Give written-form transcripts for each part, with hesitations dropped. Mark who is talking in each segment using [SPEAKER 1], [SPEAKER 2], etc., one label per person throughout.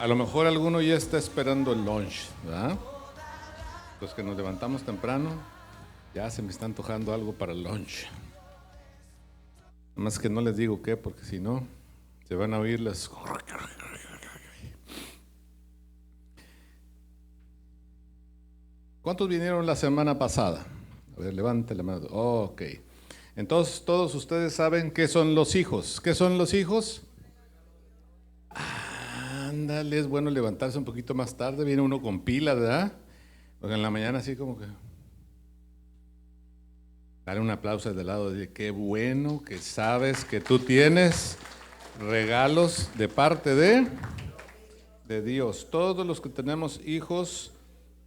[SPEAKER 1] A lo mejor alguno ya está esperando el lunch, ¿verdad? Los que nos levantamos temprano, ya se me está antojando algo para el lunch. Nada más que no les digo qué, porque si no, se van a oír las... ¿Cuántos vinieron la semana pasada? A ver, levante la mano. Ok. Entonces, todos ustedes saben qué son los hijos. ¿Qué son los hijos? Ándale, es bueno levantarse un poquito más tarde. Viene uno con pila, ¿verdad? Porque en la mañana así como que... Dale un aplauso de lado. De qué bueno que sabes que tú tienes regalos de parte de Dios. Todos los que tenemos hijos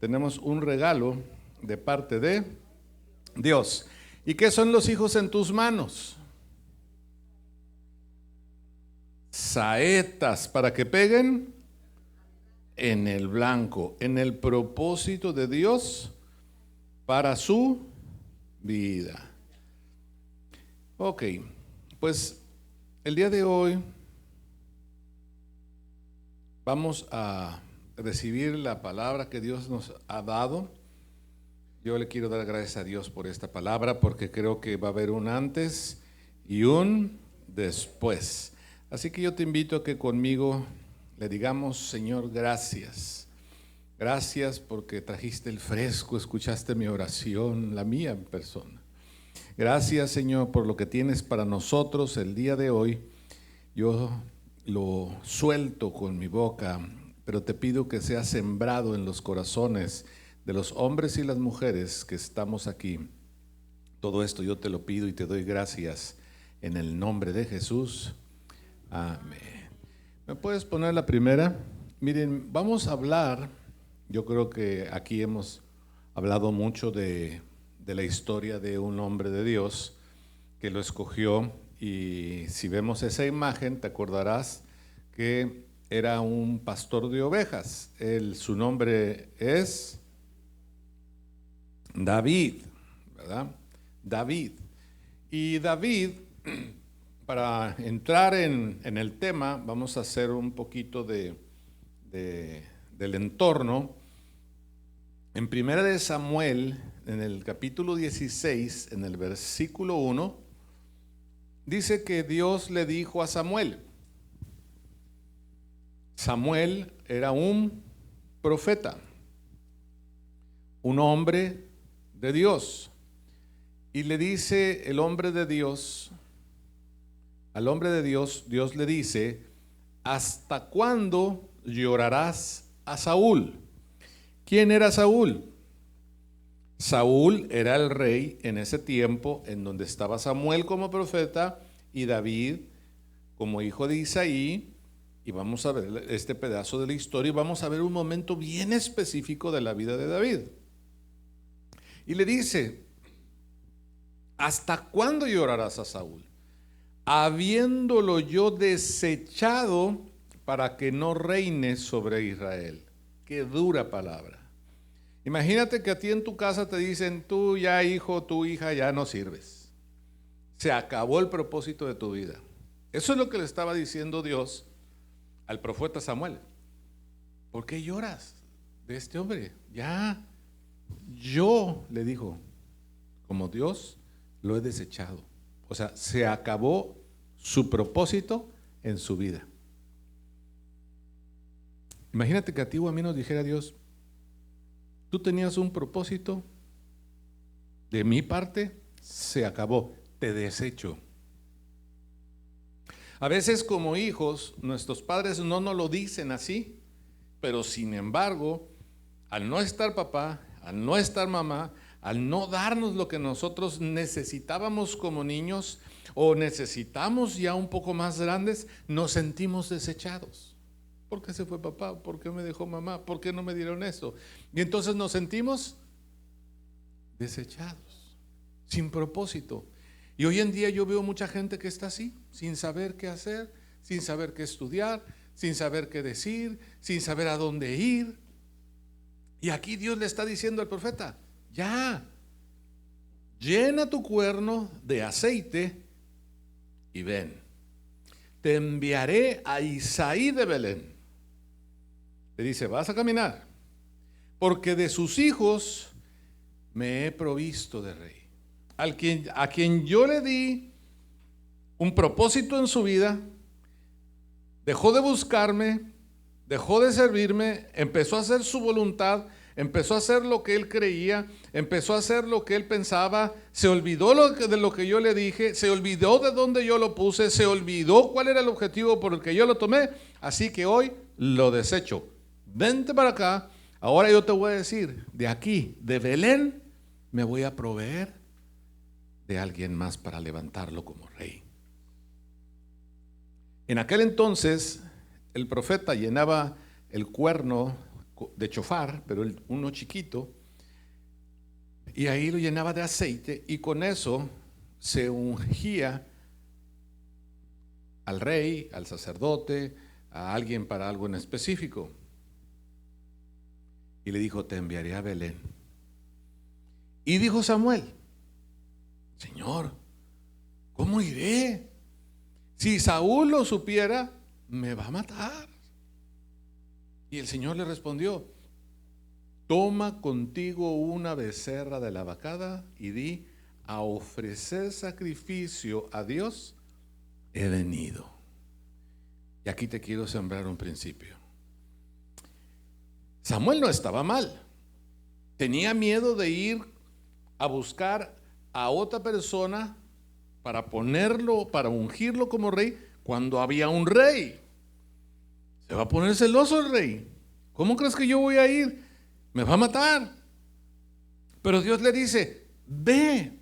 [SPEAKER 1] tenemos un regalo de parte de Dios. ¿Y qué son los hijos en tus manos? Saetas para que peguen en el blanco, en el propósito de Dios para su vida. Ok, pues el día de hoy vamos a recibir la palabra que Dios nos ha dado. Yo le quiero dar gracias a Dios por esta palabra porque creo que va a haber un antes y un después. Así que yo te invito a que conmigo le digamos: Señor, gracias. Gracias porque trajiste el fresco, escuchaste mi oración, la mía en persona. Gracias, Señor, por lo que tienes para nosotros el día de hoy. Yo lo suelto con mi boca, pero te pido que sea sembrado en los corazones de los hombres y las mujeres que estamos aquí. Todo esto yo te lo pido y te doy gracias en el nombre de Jesús. Amén. ¿Me puedes poner la primera? Miren, vamos a hablar, yo creo que aquí hemos hablado mucho de la historia de un hombre de Dios que lo escogió, y si vemos esa imagen te acordarás que era un pastor de ovejas. Su nombre es David, ¿verdad? David. Y David, para entrar en el tema, vamos a hacer un poquito del entorno. En 1 Samuel, en el capítulo 16, en el versículo 1, dice que Dios le dijo a Samuel. Samuel era un profeta, un hombre de Dios. Y le dice el hombre de Dios, al hombre de Dios, Dios le dice: ¿hasta cuándo llorarás a Saúl? ¿Quién era Saúl? Saúl era el rey en ese tiempo en donde estaba Samuel como profeta y David como hijo de Isaí. Y vamos a ver este pedazo de la historia y vamos a ver un momento bien específico de la vida de David. Y le dice: ¿hasta cuándo llorarás a Saúl? Habiéndolo yo desechado para que no reine sobre Israel. Qué dura palabra. Imagínate que a ti en tu casa te dicen: tú ya, hijo, tu hija, ya no sirves. Se acabó el propósito de tu vida. Eso es lo que le estaba diciendo Dios al profeta Samuel. ¿Por qué lloras de este hombre? Ya, yo, le dijo, como Dios, lo he desechado. O sea, se acabó su propósito en su vida. Imagínate que a ti o a mí nos dijera Dios: tú tenías un propósito, de mi parte se acabó, te desecho. A veces como hijos, nuestros padres no nos lo dicen así, pero sin embargo, al no estar papá, al no estar mamá, al no darnos lo que nosotros necesitábamos como niños o necesitamos ya un poco más grandes, nos sentimos desechados. ¿Por qué se fue papá? ¿Por qué me dejó mamá? ¿Por qué no me dieron esto? Y entonces nos sentimos desechados, sin propósito. Y hoy en día yo veo mucha gente que está así, sin saber qué hacer, sin saber qué estudiar, sin saber qué decir, sin saber a dónde ir. Y aquí Dios le está diciendo al profeta: ya, llena tu cuerno de aceite y ven. Te enviaré a Isaí de Belén. Le dice, vas a caminar, porque de sus hijos me he provisto de rey. A quien yo le di un propósito en su vida, dejó de buscarme, dejó de servirme, empezó a hacer su voluntad, empezó a hacer lo que él creía, empezó a hacer lo que él pensaba, se olvidó de lo que yo le dije, se olvidó de dónde yo lo puse, se olvidó cuál era el objetivo por el que yo lo tomé, así que hoy lo desecho. Vente para acá, ahora yo te voy a decir, de aquí, de Belén, me voy a proveer de alguien más para levantarlo como rey. En aquel entonces, el profeta llenaba el cuerno de chofar, pero uno chiquito, y ahí lo llenaba de aceite, y con eso se ungía al rey, al sacerdote, a alguien para algo en específico. Y le dijo, te enviaré a Belén. Y dijo Samuel, Señor, ¿cómo iré? Si Saúl lo supiera, me va a matar. Y el Señor le respondió, toma contigo una becerra de la vacada y di, a ofrecer sacrificio a Dios he venido. Y aquí te quiero sembrar un principio. Samuel no estaba mal. Tenía miedo de ir a buscar a otra persona para ponerlo, para ungirlo como rey, cuando había un rey. Se va a poner celoso el rey. ¿Cómo crees que yo voy a ir? Me va a matar. Pero Dios le dice, ve.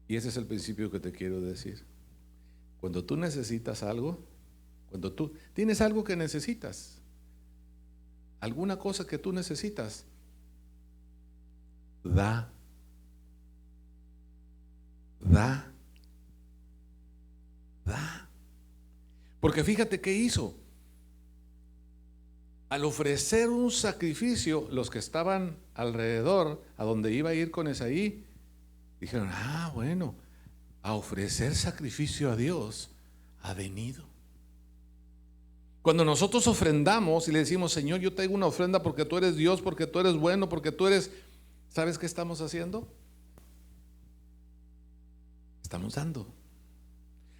[SPEAKER 1] Y ese es el principio que te quiero decir. Cuando tú necesitas algo, cuando tú tienes algo que necesitas, alguna cosa que tú necesitas, da. Porque fíjate qué hizo. Al ofrecer un sacrificio, los que estaban alrededor, a donde iba a ir con Esaí, dijeron, bueno, a ofrecer sacrificio a Dios ha venido. Cuando nosotros ofrendamos y le decimos, Señor, yo traigo una ofrenda porque tú eres Dios, porque tú eres bueno, porque tú eres, ¿sabes qué estamos haciendo? Estamos dando.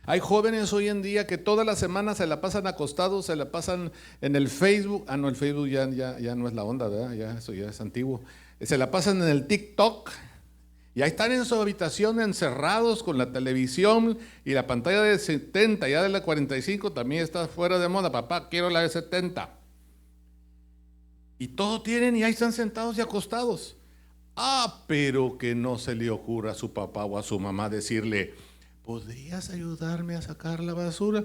[SPEAKER 1] Hay jóvenes hoy en día que toda la semana se la pasan acostados, se la pasan en el Facebook. No, el Facebook ya no es la onda, ¿verdad? Eso ya es antiguo. Se la pasan en el TikTok. Y ahí están en su habitación encerrados con la televisión y la pantalla de 70, ya de la 45 también está fuera de moda. Papá, quiero la de 70. Y todo tienen y ahí están sentados y acostados. Pero que no se le ocurra a su papá o a su mamá decirle, ¿podrías ayudarme a sacar la basura?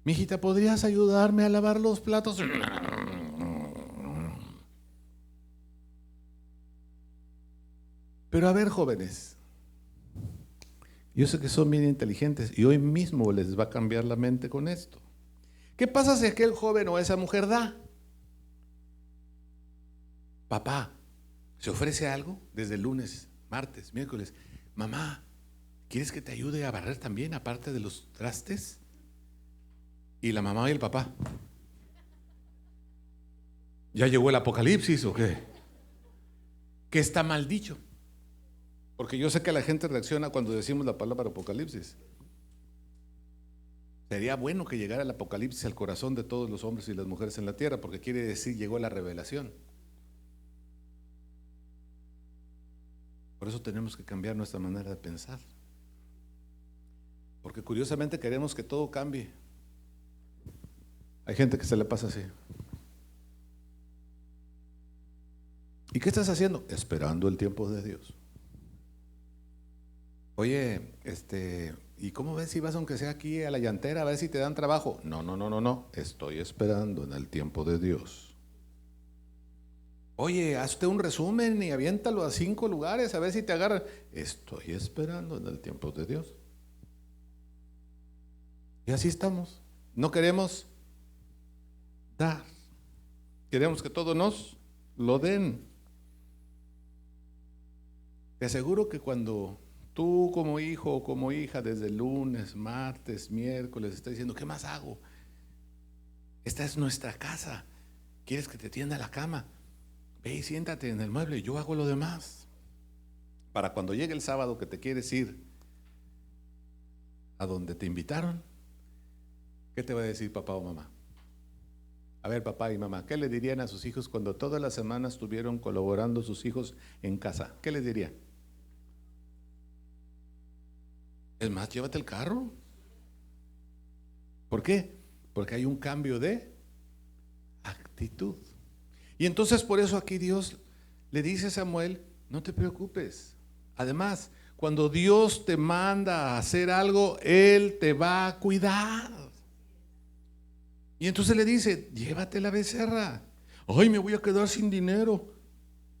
[SPEAKER 1] Mijita, ¿podrías ayudarme a lavar los platos? Pero a ver, jóvenes, yo sé que son bien inteligentes y hoy mismo les va a cambiar la mente con esto. ¿Qué pasa si aquel joven o esa mujer da? Papá, ¿se ofrece algo? Desde el lunes, martes, miércoles. Mamá, ¿quieres que te ayude a barrer también, aparte de los trastes? Y la mamá y el papá, ¿ya llegó el apocalipsis o qué? ¿Qué está mal dicho? Porque yo sé que la gente reacciona cuando decimos la palabra apocalipsis. Sería bueno que llegara el apocalipsis al corazón de todos los hombres y las mujeres en la tierra, porque quiere decir llegó la revelación. Por eso tenemos que cambiar nuestra manera de pensar. Porque curiosamente queremos que todo cambie. Hay gente que se le pasa así. ¿Y qué estás haciendo? Esperando el tiempo de Dios. Oye, ¿y cómo ves si vas aunque sea aquí a la llantera a ver si te dan trabajo? No. Estoy esperando en el tiempo de Dios. Oye, hazte un resumen y aviéntalo a 5 lugares a ver si te agarran. Estoy esperando en el tiempo de Dios. Y así estamos. No queremos dar. Queremos que todo nos lo den. Te aseguro que cuando Tú como hijo o como hija desde el lunes, martes, miércoles, estás diciendo, ¿qué más hago? Esta es nuestra casa. ¿Quieres que te tienda la cama? Ve y siéntate en el mueble, yo hago lo demás. Para cuando llegue el sábado que te quieres ir a donde te invitaron, ¿qué te va a decir papá o mamá? A ver, papá y mamá, ¿qué le dirían a sus hijos cuando todas las semanas estuvieron colaborando sus hijos en casa? ¿Qué les dirían? Es más, llévate el carro. ¿Por qué? Porque hay un cambio de actitud. Y entonces por eso aquí Dios le dice a Samuel, no te preocupes. Además, cuando Dios te manda a hacer algo, Él te va a cuidar. Y entonces le dice, llévate la becerra. Ay, me voy a quedar sin dinero.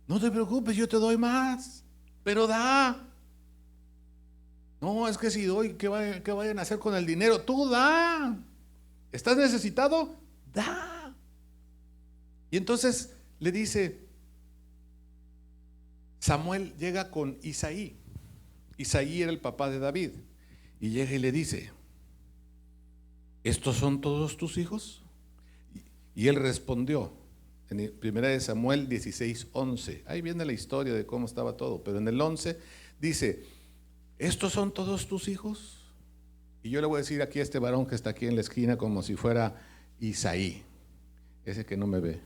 [SPEAKER 1] No te preocupes, yo te doy más, pero da. No, es que si doy, ¿qué vayan a hacer con el dinero? Tú da. ¿Estás necesitado? Da. Y entonces le dice, Samuel llega con Isaí. Isaí era el papá de David. Y llega y le dice, ¿estos son todos tus hijos? Y él respondió, en 1 Samuel 16:11. Ahí viene la historia de cómo estaba todo. Pero en el 11 dice, ¿estos son todos tus hijos? Y yo le voy a decir aquí a este varón que está aquí en la esquina como si fuera Isaí, ese que no me ve,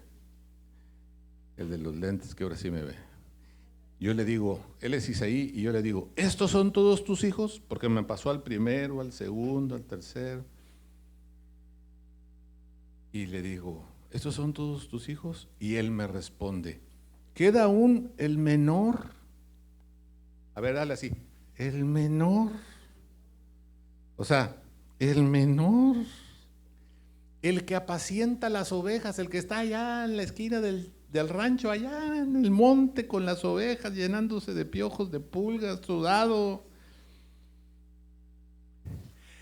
[SPEAKER 1] el de los lentes que ahora sí me ve. Yo le digo, él es Isaí, y yo le digo, ¿estos son todos tus hijos? Porque me pasó al primero, al segundo, al tercero. Y le digo, ¿estos son todos tus hijos? Y él me responde, ¿queda aún el menor? A ver, dale así, el menor. O sea, el menor, el que apacienta las ovejas, el que está allá en la esquina del rancho, allá en el monte con las ovejas, llenándose de piojos, de pulgas, sudado.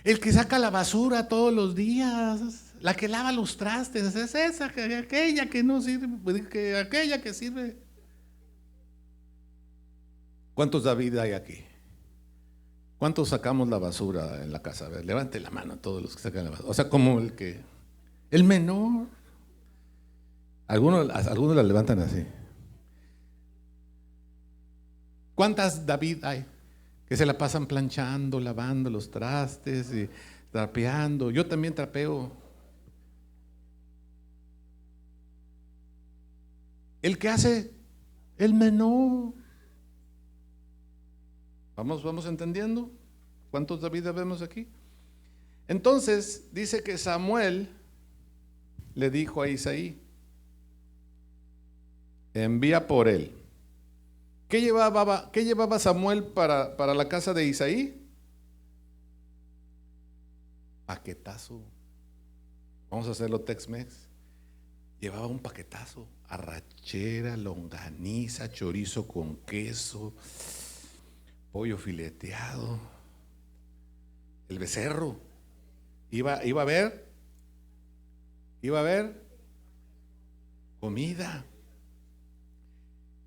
[SPEAKER 1] El que saca la basura todos los días, la que lava los trastes, es esa, aquella que no sirve, aquella que sirve. ¿Cuántos David hay aquí? ¿Cuántos sacamos la basura en la casa? A ver, levante la mano todos los que sacan la basura. O sea, como el menor. Algunos la levantan así. ¿Cuántas David hay que se la pasan planchando, lavando los trastes y trapeando? Yo también trapeo. El que hace el menor. ¿Vamos entendiendo? ¿Cuántos David vemos aquí? Entonces dice que Samuel le dijo a Isaí, envía por él. ¿Qué llevaba Samuel para la casa de Isaí? Paquetazo. Vamos a hacerlo Tex-Mex. Llevaba un paquetazo, arrachera, longaniza, chorizo con queso, pollo fileteado, el becerro. Iba a ver comida.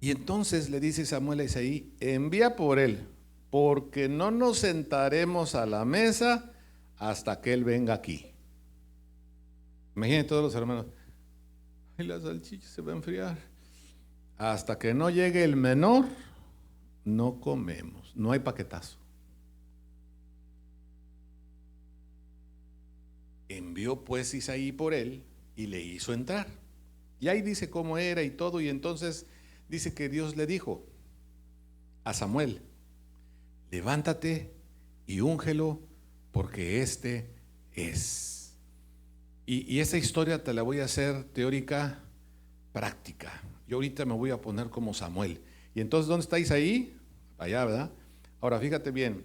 [SPEAKER 1] Y entonces le dice Samuel a Isaí, envía por él, porque no nos sentaremos a la mesa hasta que él venga aquí. Imaginen todos los hermanos, ay, la salchicha se va a enfriar. Hasta que no llegue el menor, no comemos, no hay paquetazo. Envió pues Isaí por él y le hizo entrar. Y ahí dice cómo era y todo, y entonces dice que Dios le dijo a Samuel, levántate y úngelo porque este es. Y esa historia te la voy a hacer teórica, práctica. Yo ahorita me voy a poner como Samuel. Y entonces, ¿dónde está Isaí? Allá, ¿verdad? Ahora, fíjate bien.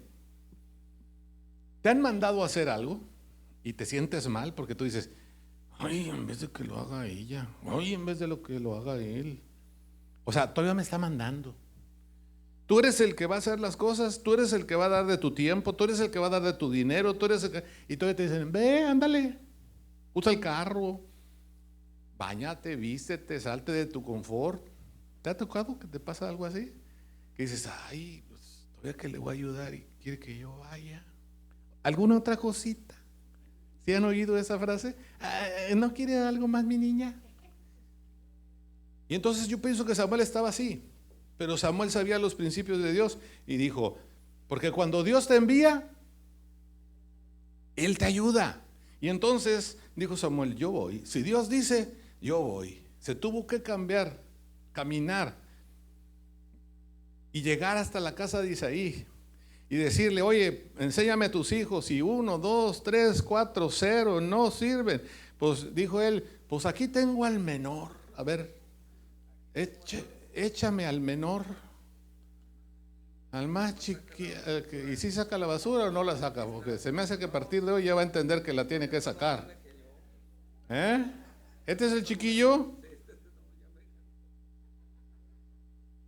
[SPEAKER 1] ¿Te han mandado a hacer algo y te sientes mal porque tú dices, ay, en vez de que lo haga ella, ay, en vez de lo que lo haga él? O sea, todavía me está mandando. Tú eres el que va a hacer las cosas, tú eres el que va a dar de tu tiempo, tú eres el que va a dar de tu dinero, tú eres el que... Y todavía te dicen, ve, ándale, usa el carro, báñate, vístete, salte de tu confort. ¿Te ha tocado que te pasa algo así? Que dices, ay, pues, Todavía que le voy a ayudar y quiere que yo vaya. ¿Alguna otra cosita? ¿Sí han oído esa frase? ¿No quiere algo más mi niña? Y entonces yo pienso que Samuel estaba así, pero Samuel sabía los principios de Dios y dijo, porque cuando Dios te envía, Él te ayuda. Y entonces dijo Samuel, yo voy. Si Dios dice, yo voy. Se tuvo que cambiar, caminar y llegar hasta la casa de Isaí y decirle, oye, enséñame a tus hijos, y 1, 2, 3, 4, 0 no sirven. Pues dijo él, pues aquí tengo al menor, a ver, échame al menor, al más chiquito, y si saca la basura o no la saca, porque se me hace que a partir de hoy ya va a entender que la tiene que sacar. ¿Este es el chiquillo?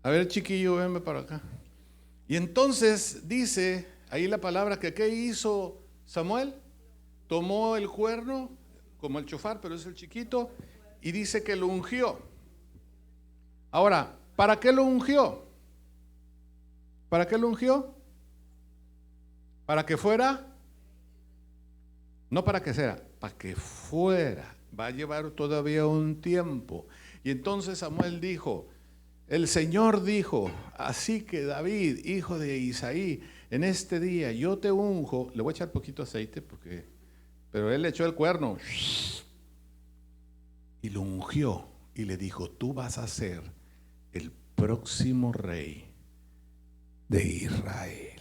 [SPEAKER 1] A ver, chiquillo, venme para acá. Y entonces dice ahí la palabra que ¿qué hizo Samuel? Tomó el cuerno, como el chofar, pero es el chiquito, y dice que lo ungió. Ahora, ¿para qué lo ungió? ¿Para qué lo ungió? ¿Para que fuera? No para que sea, para que fuera. Va a llevar todavía un tiempo. Y entonces Samuel dijo, el Señor dijo, así que David, hijo de Isaí, en este día yo te unjo, le voy a echar poquito aceite pero él le echó el cuerno y lo ungió y le dijo, tú vas a ser el próximo rey de Israel.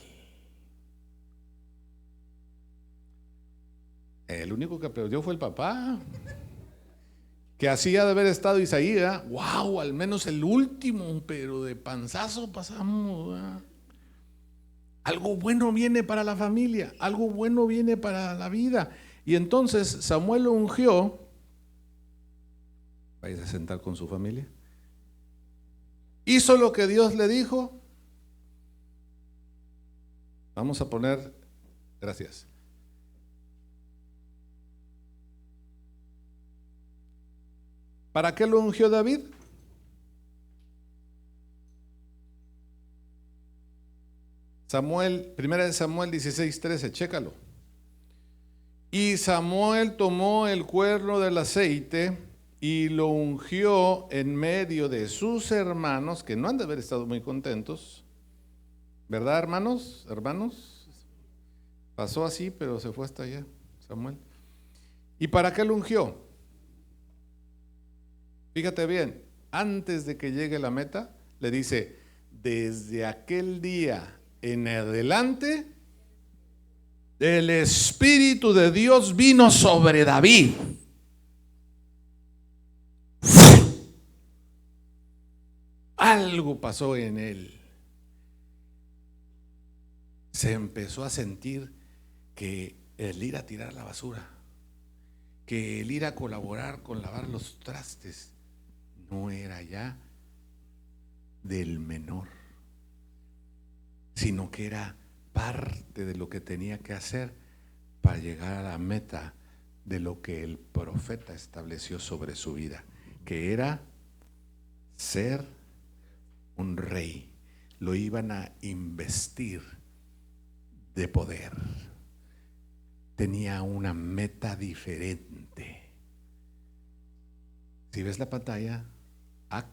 [SPEAKER 1] El único que aplaudió fue el papá, que hacía de haber estado Isaías. Wow, al menos el último, pero de panzazo pasamos. Algo bueno viene para la familia, algo bueno viene para la vida. Y entonces Samuel lo ungió. Vaya a sentar con su familia. Hizo lo que Dios le dijo. Vamos a poner, gracias. ¿Para qué lo ungió David? Samuel, 1 Samuel 16:13, chécalo. Y Samuel tomó el cuerno del aceite y lo ungió en medio de sus hermanos, que no han de haber estado muy contentos, ¿verdad, hermanos? Hermanos, pasó así, pero se fue hasta allá, Samuel. ¿Y para qué lo ungió? Fíjate bien, antes de que llegue la meta, le dice, desde aquel día en adelante, el Espíritu de Dios vino sobre David. Algo pasó en él. Se empezó a sentir que el ir a tirar la basura, que el ir a colaborar con lavar los trastes, no era ya del menor, sino que era parte de lo que tenía que hacer para llegar a la meta de lo que el profeta estableció sobre su vida, que era ser un rey. Lo iban a investir de poder. Tenía una meta diferente. Si ves la pantalla,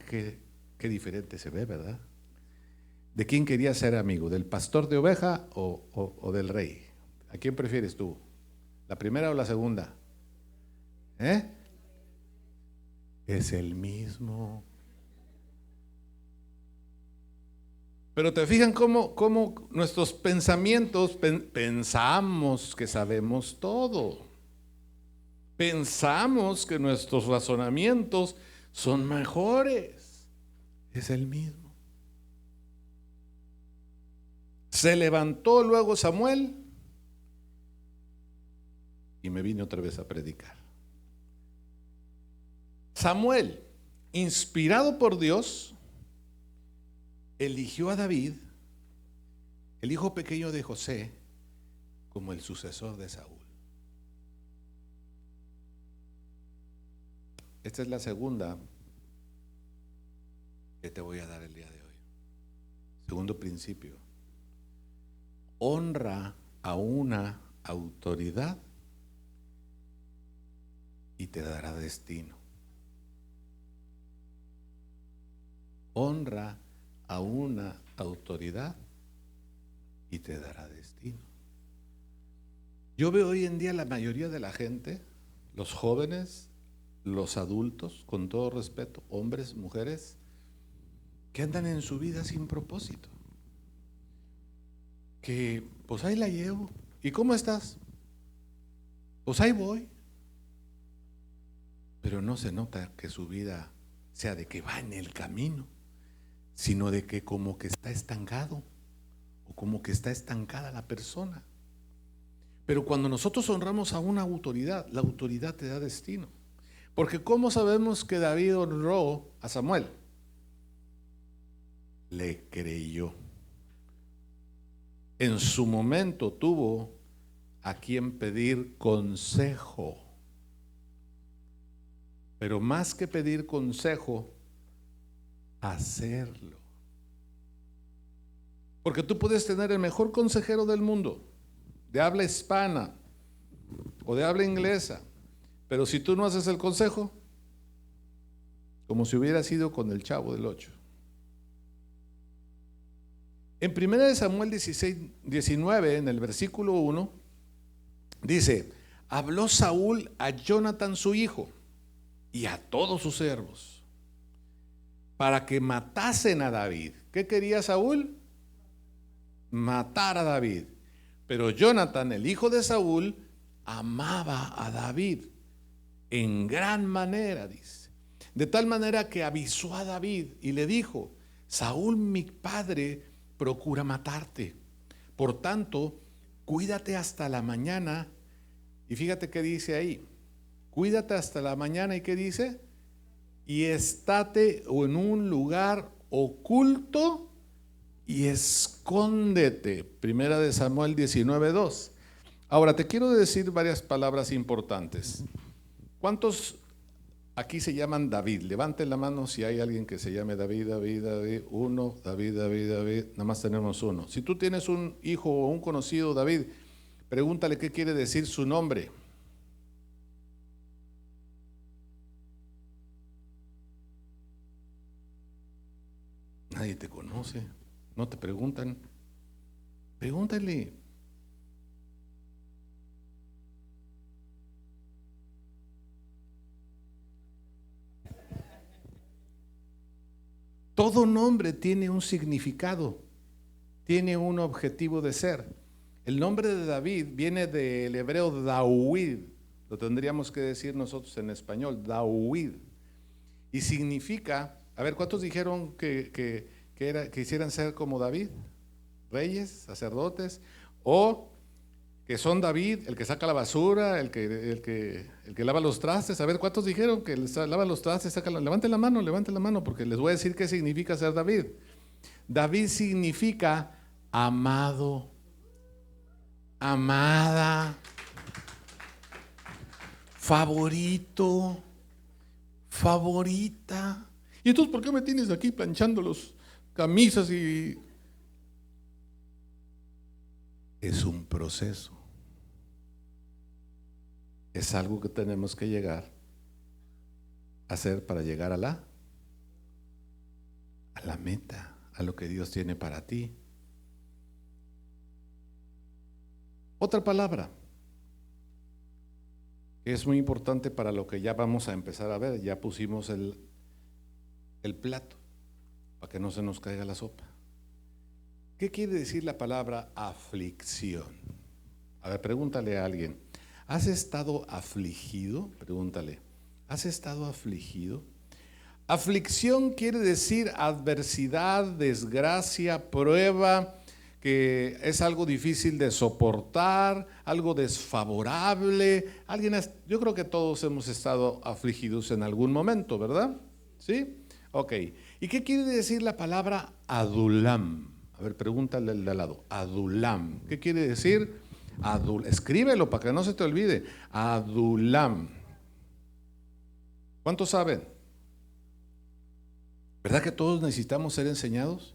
[SPEAKER 1] qué diferente se ve, ¿verdad? ¿De quién quería ser amigo? ¿Del pastor de oveja o del rey? ¿A quién prefieres tú? ¿La primera o la segunda? Es el mismo. Pero te fijan cómo nuestros pensamientos, pensamos que sabemos todo. Pensamos que nuestros razonamientos son mejores. Es el mismo. Se levantó luego Samuel y me vine otra vez a predicar. Samuel, inspirado por Dios, eligió a David, el hijo pequeño de José, como el sucesor de Saúl. Esta es la segunda que te voy a dar el día de hoy. Segundo principio. honra a una autoridad y te dará destino. Honra a una autoridad y te dará destino. Yo veo hoy en día la mayoría de la gente, los jóvenes, los adultos, con todo respeto, hombres, mujeres, que andan en su vida sin propósito. Que pues ahí la llevo. ¿Y cómo estás? Pues ahí voy. Pero no se nota que su vida sea de que va en el camino, sino de que como que está estancado o como que está estancada la persona. Pero cuando nosotros honramos a una autoridad, la autoridad te da destino. Porque ¿cómo sabemos que David honró a Samuel? Le creyó. En su momento tuvo a quien pedir consejo. Pero más que pedir consejo, hacerlo. Porque tú puedes tener el mejor consejero del mundo, de habla hispana o de habla inglesa, pero si tú no haces el consejo, como si hubiera sido con el Chavo del 8. En 1 Samuel 19, en el versículo 1, dice: habló Saúl a Jonatán su hijo y a todos sus siervos para que matasen a David. ¿Qué quería Saúl? Matar a David. Pero Jonatán, el hijo de Saúl, amaba a David en gran manera, dice. De tal manera que avisó a David y le dijo: Saúl, mi padre, procura matarte. Por tanto, cuídate hasta la mañana. Y fíjate qué dice ahí. Cuídate hasta la mañana. ¿Y qué dice? Y estate en un lugar oculto y escóndete. 1 Samuel 19:2. Ahora te quiero decir varias palabras importantes. ¿Cuántos aquí se llaman David? Levanten la mano si hay alguien que se llame David, David, David. Uno, David, David, David. Nada más tenemos uno. Si tú tienes un hijo o un conocido David, pregúntale qué quiere decir su nombre. Nadie te conoce, no te preguntan. Pregúntale. Todo nombre tiene un significado, tiene un objetivo de ser. El nombre de David viene del hebreo Dawid, lo tendríamos que decir nosotros en español, Dawid, y significa, a ver, ¿cuántos dijeron que quisieran ser como David? Reyes, sacerdotes, o que son David, el que saca la basura, el que lava los trastes. A ver, ¿cuántos dijeron que lava los trastes? Levanten la mano, porque les voy a decir qué significa ser David. David significa amado, amada, favorito, favorita. ¿Y entonces por qué me tienes aquí planchando los camisas? Y es un proceso. Es algo que tenemos que llegar a hacer para llegar a la meta, a lo que Dios tiene para ti. Otra palabra que es muy importante para lo que ya vamos a empezar a ver. Ya pusimos el plato para que no se nos caiga la sopa. ¿Qué quiere decir la palabra aflicción? A ver, pregúntale a alguien: ¿has estado afligido? Pregúntale: ¿has estado afligido? Aflicción quiere decir adversidad, desgracia, prueba, que es algo difícil de soportar, algo desfavorable. Yo creo que todos hemos estado afligidos en algún momento, ¿verdad? ¿Sí? Ok. ¿Y qué quiere decir la palabra adulam? A ver, pregúntale al de al lado. Adulam. ¿Qué quiere decir? Escríbelo para que no se te olvide. Adulam. ¿Cuántos saben? ¿Verdad que todos necesitamos ser enseñados?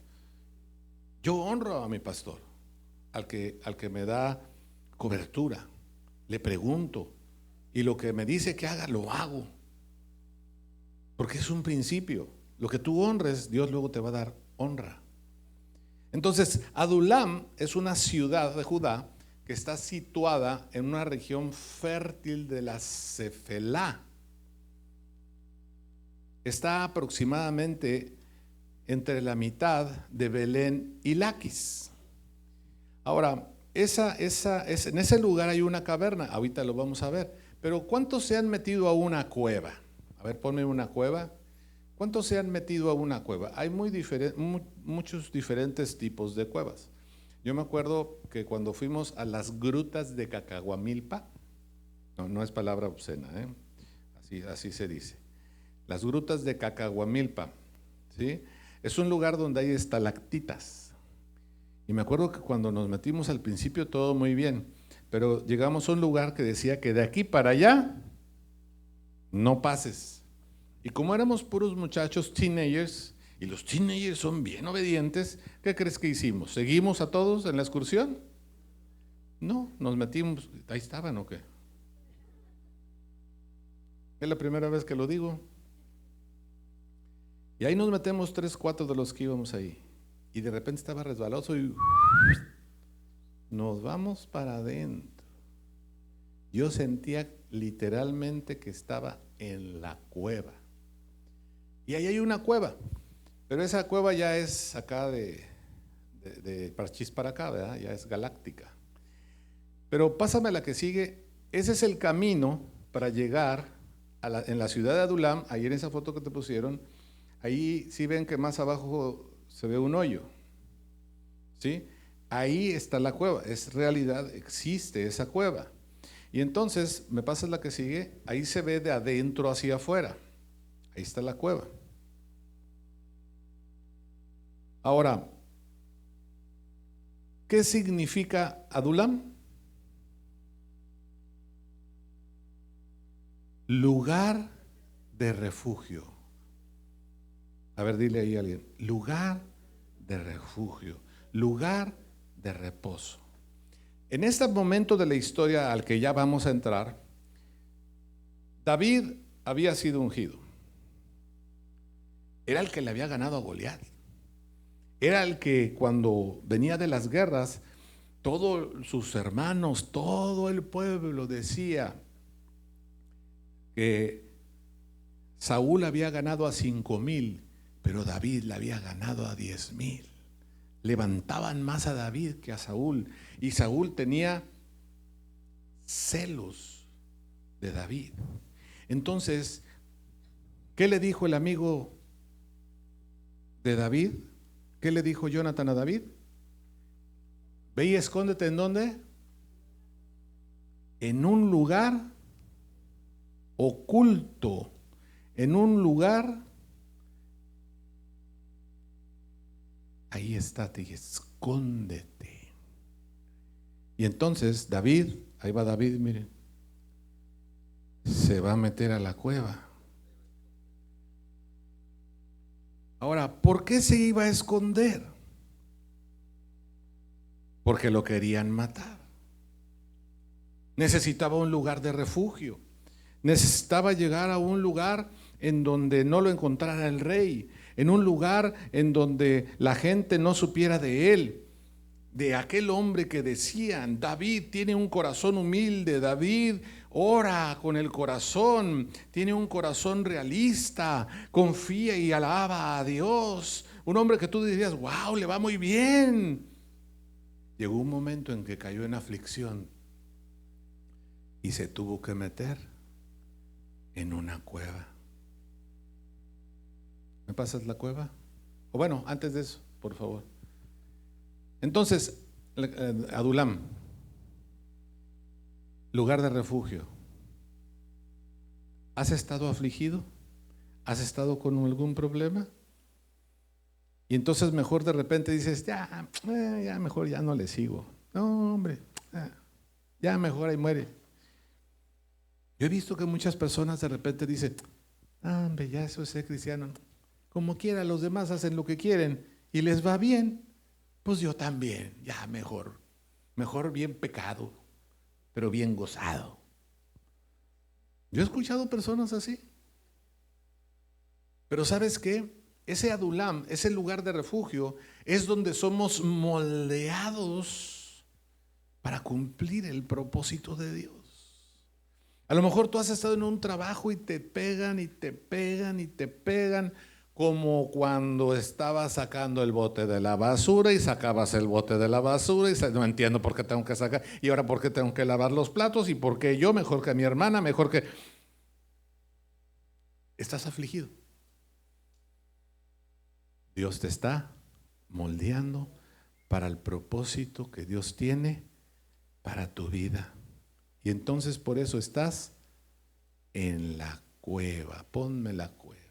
[SPEAKER 1] Yo honro a mi pastor. al que me da cobertura. Le pregunto y lo que me dice que haga, lo hago. Porque es un principio. Lo que tú honres, Dios luego te va a dar honra. Entonces, Adulam es una ciudad de Judá que está situada en una región fértil de la Cefelá. Está aproximadamente entre la mitad de Belén y Laquis. Ahora, en ese lugar hay una caverna, ahorita lo vamos a ver, pero ¿cuántos se han metido a una cueva? A ver, ponme una cueva. ¿Cuántos se han metido a una cueva? Hay muchos diferentes tipos de cuevas. Yo me acuerdo que cuando fuimos a las grutas de Cacahuamilpa, no es palabra obscena, así se dice. Las grutas de Cacahuamilpa, ¿sí? Es un lugar donde hay estalactitas. Y me acuerdo que cuando nos metimos al principio todo muy bien, pero llegamos a un lugar que decía que de aquí para allá no pases. Y como éramos puros muchachos teenagers, y los teenagers son bien obedientes, ¿qué crees que hicimos? ¿Seguimos a todos en la excursión? No, nos metimos, ahí estaban o qué. Es la primera vez que lo digo. Y ahí nos metemos 3, 4 de los que íbamos ahí. Y de repente estaba resbaloso y nos vamos para adentro. Yo sentía literalmente que estaba en la cueva. Y ahí hay una cueva, pero esa cueva ya es acá de Parchís para acá, ¿verdad? Ya es galáctica. Pero pásame la que sigue. Ese es el camino para llegar en la ciudad de Adulam. Ahí en esa foto que te pusieron, ahí sí ven que más abajo se ve un hoyo, ¿sí? Ahí está la cueva, es realidad, existe esa cueva. Y entonces, me pasas la que sigue, ahí se ve de adentro hacia afuera. Ahí está la cueva. Ahora, ¿qué significa Adulam? Lugar de refugio. A ver, dile ahí a alguien, lugar de refugio, lugar de reposo. En este momento de la historia al que ya vamos a entrar, David había sido ungido. Era el que le había ganado a Goliat. Era el que cuando venía de las guerras, todos sus hermanos, todo el pueblo decía que Saúl había ganado a 5,000, pero David le había ganado a 10,000. Levantaban más a David que a Saúl, y Saúl tenía celos de David. Entonces, ¿qué le dijo el amigo de David? ¿Qué le dijo Jonathan a David? Ve y escóndete, ¿en dónde? En un lugar oculto, en un lugar, ahí estate y escóndete. Y entonces David, ahí va David, miren, se va a meter a la cueva. Ahora, ¿por qué se iba a esconder? Porque lo querían matar. Necesitaba un lugar de refugio. Necesitaba llegar a un lugar en donde no lo encontrara el rey, en un lugar en donde la gente no supiera de él, de aquel hombre que decían, David tiene un corazón humilde, David ora con el corazón, tiene un corazón realista, confía y alaba a Dios. Un hombre que tú dirías, wow, le va muy bien. Llegó un momento en que cayó en aflicción y se tuvo que meter en una cueva. ¿Me pasas la cueva? O bueno, antes de eso, por favor. Entonces, Adulam, lugar de refugio. ¿Has estado afligido? ¿Has estado con algún problema? Y entonces mejor de repente dices, ya mejor ya no le sigo. No, hombre, ya mejor ahí muere. Yo he visto que muchas personas de repente dicen, hombre, ya eso es ser cristiano. Como quiera, los demás hacen lo que quieren y les va bien, pues yo también, ya mejor. Mejor bien pecado, pero bien gozado. Yo he escuchado personas así. Pero ¿sabes qué? Ese Adulam, ese lugar de refugio, es donde somos moldeados para cumplir el propósito de Dios. A lo mejor tú has estado en un trabajo y te pegan y te pegan y te pegan, como cuando estabas sacando el bote de la basura y sacabas el bote de la basura y no entiendo por qué tengo que sacar, y ahora por qué tengo que lavar los platos, y por qué yo mejor que mi hermana, mejor que... Estás afligido. Dios te está moldeando para el propósito que Dios tiene para tu vida. Y entonces por eso estás en la cueva. Ponme la cueva.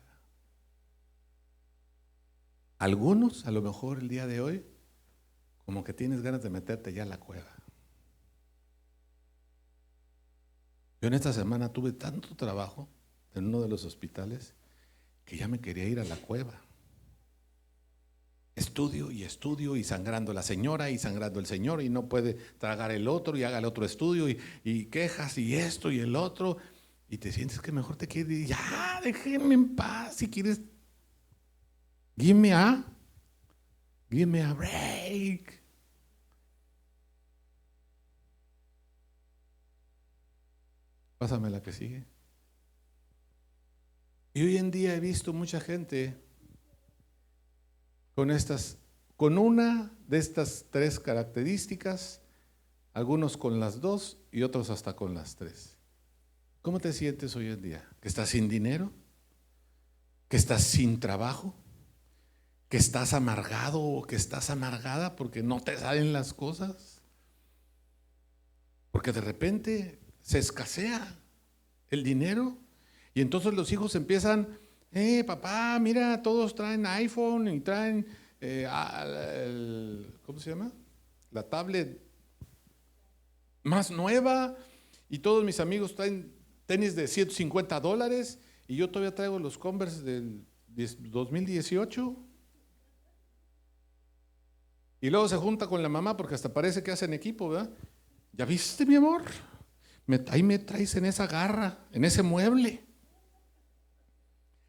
[SPEAKER 1] Algunos, a lo mejor el día de hoy, como que tienes ganas de meterte ya a la cueva. Yo en esta semana tuve tanto trabajo en uno de los hospitales que ya me quería ir a la cueva. Estudio y sangrando la señora y sangrando el señor, y no puede tragar el otro, y haga el otro estudio y quejas y esto y el otro, y te sientes que mejor te quieres ir. Ya, déjenme en paz. Si quieres, give me a break. Pásame la que sigue. Y hoy en día he visto mucha gente con una de estas tres características, algunos con las dos y otros hasta con las tres. ¿Cómo te sientes hoy en día? ¿Que estás sin dinero? ¿Que estás sin trabajo? ¿Que estás amargado o que estás amargada porque no te salen las cosas? Porque de repente se escasea el dinero y entonces los hijos empiezan: papá, mira, todos traen iPhone y traen, ¿cómo se llama? La tablet más nueva, y todos mis amigos traen tenis de $150 y yo todavía traigo los Converse del 2018. Y luego se junta con la mamá porque hasta parece que hacen equipo, ¿verdad? ¿Ya viste, mi amor? Ahí me traes en esa garra, en ese mueble.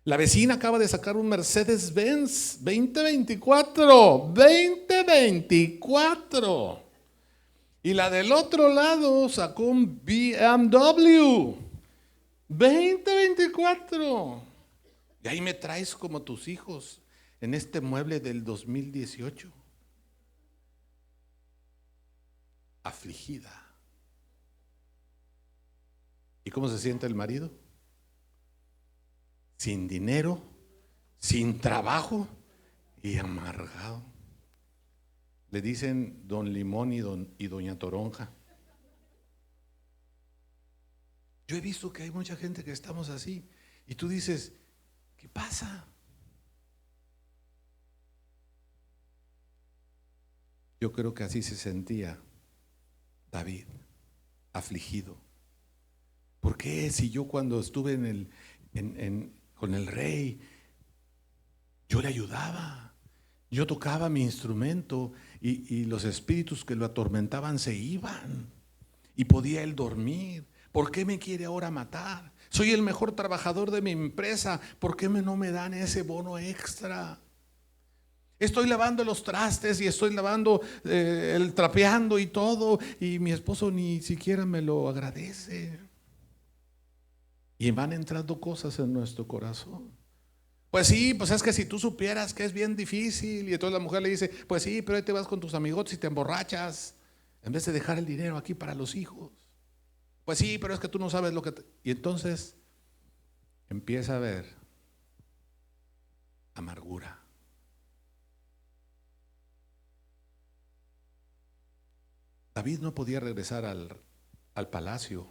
[SPEAKER 1] La vecina acaba de sacar un Mercedes-Benz 2024. Y la del otro lado sacó un BMW 2024. Y ahí me traes como tus hijos en este mueble del 2018. Afligida. ¿Y cómo se siente el marido? Sin dinero, sin trabajo y amargado. Le dicen don Limón y doña Toronja. Yo he visto que hay mucha gente que estamos así, y tú dices: ¿qué pasa? Yo creo que así se sentía David, afligido. ¿Por qué? Si yo cuando estuve con el rey, yo le ayudaba, yo tocaba mi instrumento y los espíritus que lo atormentaban se iban y podía él dormir. ¿Por qué me quiere ahora matar? Soy el mejor trabajador de mi empresa, ¿por qué no me dan ese bono extra? Estoy lavando los trastes y estoy lavando, el trapeando y todo, y mi esposo ni siquiera me lo agradece. Y van entrando cosas en nuestro corazón. Pues sí, pues es que si tú supieras que es bien difícil. Y entonces la mujer le dice: pues sí, pero ahí te vas con tus amigos y te emborrachas, en vez de dejar el dinero aquí para los hijos. Pues sí, pero es que tú no sabes lo que Y entonces empieza a haber amargura. David no podía regresar al palacio.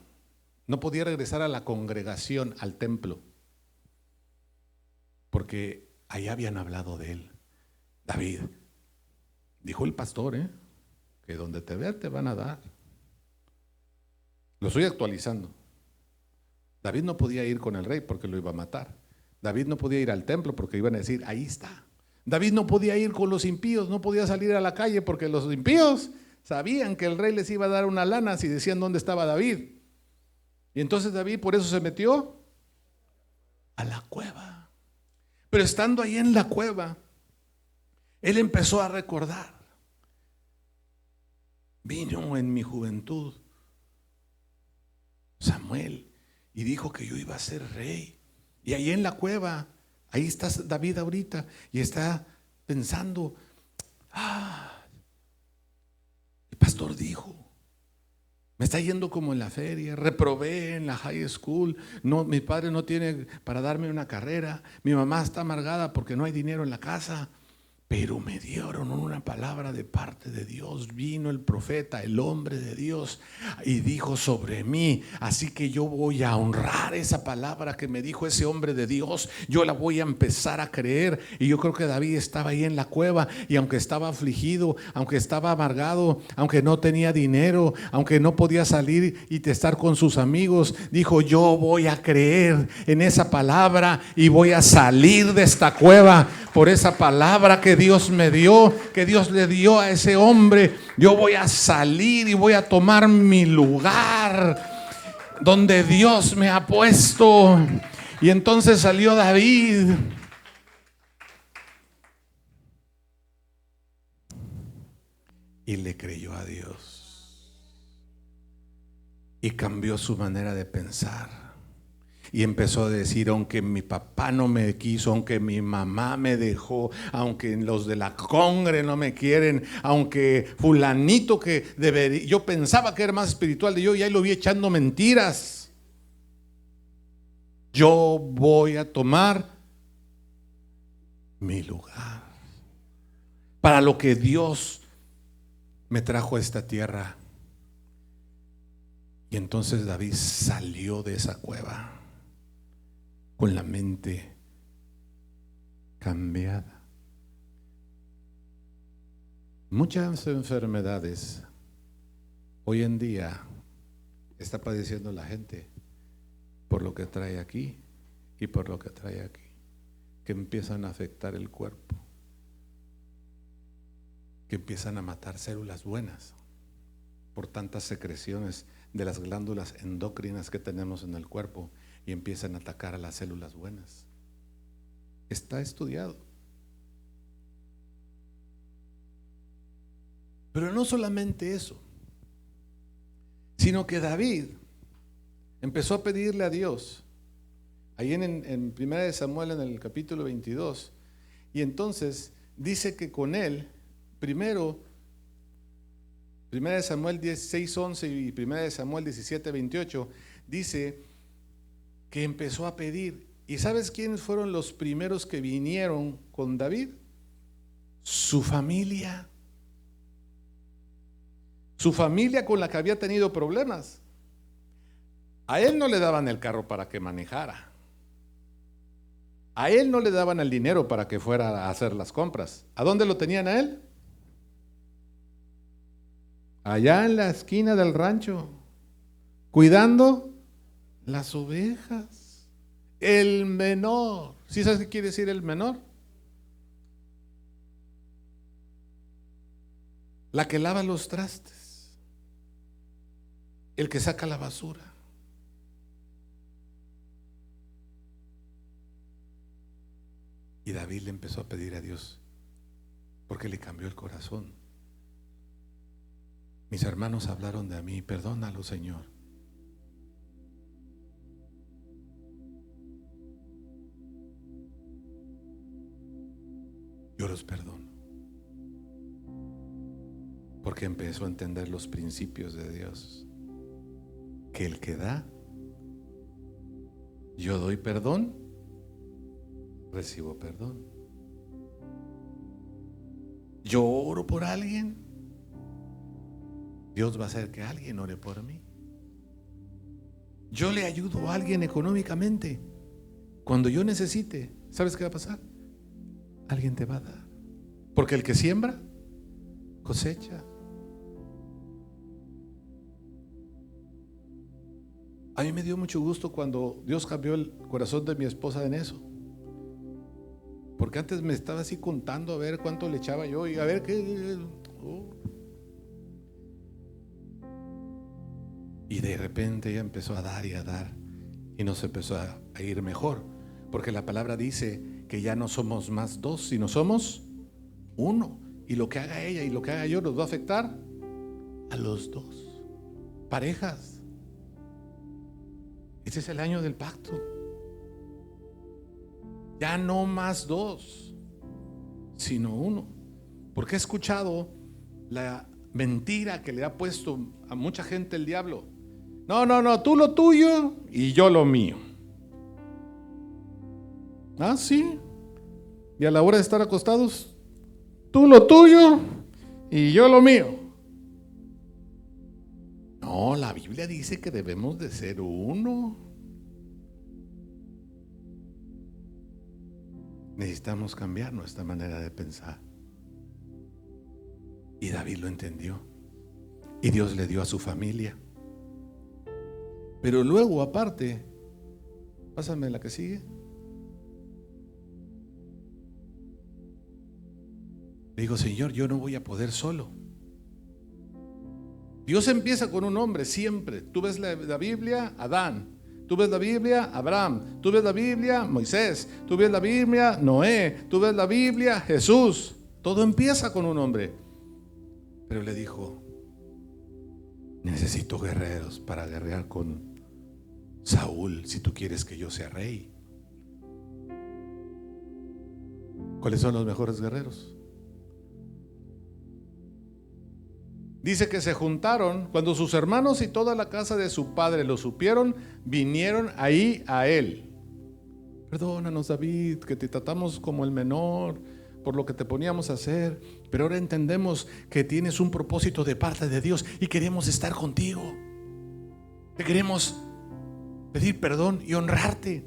[SPEAKER 1] No podía regresar a la congregación, al templo, porque ahí habían hablado de él. David, dijo el pastor, que donde te vean te van a dar. Lo estoy actualizando. David no podía ir con el rey porque lo iba a matar. David no podía ir al templo porque iban a decir: ahí está. David no podía ir con los impíos, no podía salir a la calle porque los impíos sabían que el rey les iba a dar una lana si decían dónde estaba David. Y entonces David por eso se metió a la cueva. Pero estando ahí en la cueva, él empezó a recordar: vino en mi juventud Samuel y dijo que yo iba a ser rey. Y ahí en la cueva, ahí está David ahorita y está pensando: el pastor dijo, me está yendo como en la feria, reprobé en la high school, no, mi padre no tiene para darme una carrera, mi mamá está amargada porque no hay dinero en la casa. Pero me dieron una palabra de parte de Dios. Vino el profeta, el hombre de Dios, y dijo sobre mí. Así que yo voy a honrar esa palabra que me dijo ese hombre de Dios. Yo la voy a empezar a creer. Y yo creo que David estaba ahí en la cueva, y aunque estaba afligido, aunque estaba amargado, aunque no tenía dinero, aunque no podía salir y estar con sus amigos, dijo: yo voy a creer en esa palabra y voy a salir de esta cueva por esa palabra que Dios me dio, que Dios le dio a ese hombre. Yo voy a salir y voy a tomar mi lugar donde Dios me ha puesto. Y entonces salió David y le creyó a Dios y cambió su manera de pensar. Y empezó a decir: aunque mi papá no me quiso, aunque mi mamá me dejó, aunque los de la congre no me quieren, aunque fulanito que debería, yo pensaba que era más espiritual de yo y ahí lo vi echando mentiras, yo voy a tomar mi lugar para lo que Dios me trajo a esta tierra. Y entonces David salió de esa cueva con la mente cambiada. Muchas enfermedades hoy en día está padeciendo la gente por lo que trae aquí y por lo que trae aquí, que empiezan a afectar el cuerpo, que empiezan a matar células buenas por tantas secreciones de las glándulas endocrinas que tenemos en el cuerpo, y empiezan a atacar a las células buenas. Está estudiado. Pero no solamente eso, sino que David empezó a pedirle a Dios ahí en 1 Samuel, en el capítulo 22, y entonces dice que con él, primero 1 Samuel 16:11 y 1 Samuel 17:28, dice que empezó a pedir. ¿Y sabes quiénes fueron los primeros que vinieron con David? Su familia. Su familia con la que había tenido problemas. A él no le daban el carro para que manejara. A él no le daban el dinero para que fuera a hacer las compras. ¿A dónde lo tenían a él? Allá en la esquina del rancho, cuidando las ovejas. El menor. ¿Sí sabes qué quiere decir el menor? La que lava los trastes, el que saca la basura. Y David le empezó a pedir a Dios, porque le cambió el corazón. Mis hermanos hablaron de mí, perdónalo, Señor. Yo los perdono, porque empezó a entender los principios de Dios, que el que da, yo doy perdón, recibo perdón. Yo oro por alguien, Dios va a hacer que alguien ore por mí. Yo le ayudo a alguien económicamente, cuando yo necesite, ¿sabes qué va a pasar? Alguien te va a dar, porque el que siembra, cosecha. A mí me dio mucho gusto cuando Dios cambió el corazón de mi esposa en eso, porque antes me estaba así contando a ver cuánto le echaba yo y a ver qué. Y de repente ella empezó a dar y a dar, y nos empezó a ir mejor, porque la palabra dice que ya no somos más dos, sino somos uno. Y lo que haga ella y lo que haga yo nos va a afectar a los dos. Parejas, este es el año del pacto. Ya no más dos, sino uno. Porque he escuchado la mentira que le ha puesto a mucha gente el diablo. No, tú lo tuyo y yo lo mío. Ah, sí. Y a la hora de estar acostados, tú lo tuyo y yo lo mío. No, la Biblia dice que debemos de ser uno. Necesitamos cambiar nuestra manera de pensar. Y David lo entendió. Y Dios le dio a su familia. Pero luego, aparte, pásame la que sigue. Le digo, Señor, yo no voy a poder solo. Dios empieza con un hombre siempre. Tú ves la Biblia, Adán. Tú ves la Biblia, Abraham. Tú ves la Biblia, Moisés. Tú ves la Biblia, Noé. Tú ves la Biblia, Jesús. Todo empieza con un hombre. Pero le dijo, necesito guerreros para guerrear con Saúl si tú quieres que yo sea rey. ¿Cuáles son los mejores guerreros? Dice que se juntaron cuando sus hermanos y toda la casa de su padre lo supieron, vinieron ahí a él. Perdónanos, David, que te tratamos como el menor por lo que te poníamos a hacer, pero ahora entendemos que tienes un propósito de parte de Dios y queremos estar contigo. Te queremos pedir perdón y honrarte.